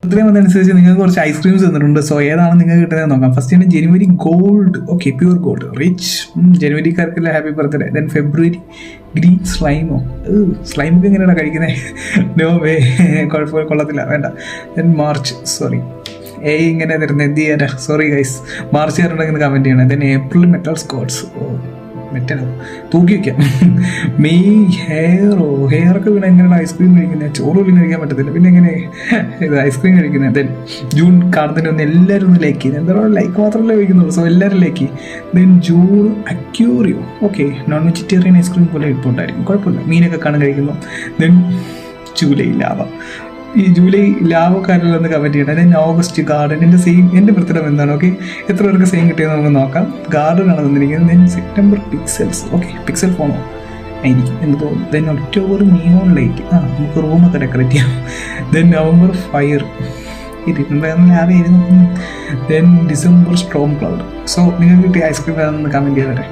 അത്രയും അതനുസരിച്ച് നിങ്ങൾക്ക് കുറച്ച് ഐസ്ക്രീംസ് തന്നിട്ടുണ്ട്. സോ ഏതാണ് നിങ്ങൾക്ക് കിട്ടുന്നത് നോക്കാം. ഫസ്റ്റ് തന്നെ January gold, okay pure gold rich, ജനുവരിക്കാർക്കല്ല happy birthday. Then February green സ്ലൈമോ, സ്ലൈമൊക്കെ എങ്ങനെയാണ് കഴിക്കുന്നത്? നോ വേ, കുഴപ്പമില്ല, കൊള്ളത്തില്ല, വേണ്ട. ദെൻ മാർച്ച്, സോറി ഇങ്ങനെ തരുന്നത് എന്ത് ചെയ്യാനാ, സോറി ഗൈസ്, മാർച്ച് കാരുണ്ടെങ്കിൽ കമൻറ്റ് ചെയ്യണം. ദെൻ ഏപ്രിൽ മെറ്റൽ സ്കോട്ട്സ്, മെറ്റലോ തൂക്കി വയ്ക്കാം. മെയ് ഹെയറൊക്കെ പിന്നെ എങ്ങനെയാണ് ഐസ്ക്രീം കഴിക്കുന്നത്? ചോറ് പോലും കഴിക്കാൻ പറ്റത്തില്ല, പിന്നെ എങ്ങനെ ഇത് ഐസ്ക്രീം കഴിക്കുന്നത്? ദെൻ ജൂൺ കാണുന്നതിന് ഒന്ന് എല്ലാവരും ഒന്ന് ലൈക്ക് ചെയ്യുന്നത്, എന്താ പറയുക, ലൈക്ക് മാത്രമല്ലേ കഴിക്കുന്നുള്ളൂ. സോ എല്ലാവരും ലൈക്ക് ചെയ്യും. ദെൻ ജൂൺ അക്യൂറിയോ, ഓക്കെ നോൺ വെജിറ്റേറിയൻ ഐസ്ക്രീം പോലെ ഇപ്പോൾ ഉണ്ടായിരിക്കും, കുഴപ്പമില്ല, മീനൊക്കെ കാണാൻ കഴിക്കുന്നു. ദെൻ ജൂലൈ ലാവ, ഈ ജൂലൈ ലാഭക്കാരിലെന്ന് കമൻറ്റ് ചെയ്യണം. ദെൻ ഓഗസ്റ്റ് ഗാർഡൻ, എൻ്റെ സെയിം, എൻ്റെ ബർത്ത്ഡേ എന്താണ്, ഓക്കെ എത്ര പേർക്ക് സെയിം കിട്ടിയെന്ന് നമുക്ക് നോക്കാം. ഗാർഡനാണ് തന്നിരിക്കുന്നത്. Then September pixels, okay pixel ഫോണോ ആയിരിക്കും എന്ന് തോന്നുന്നു. ദെൻ ഒക്ടോബർ നിയോൺ ലൈറ്റ്, നമുക്ക് റൂമൊക്കെ ഡെക്കറേറ്റ് ചെയ്യാം. ദെൻ നവംബർ ഫയർ, ലാവായിരുന്നു. Then December storm cloud. So നിങ്ങൾക്ക് കിട്ടിയ ഐസ്ക്രീം ഏതാണെന്ന് കമൻറ്റ് ചെയ്തേരെ.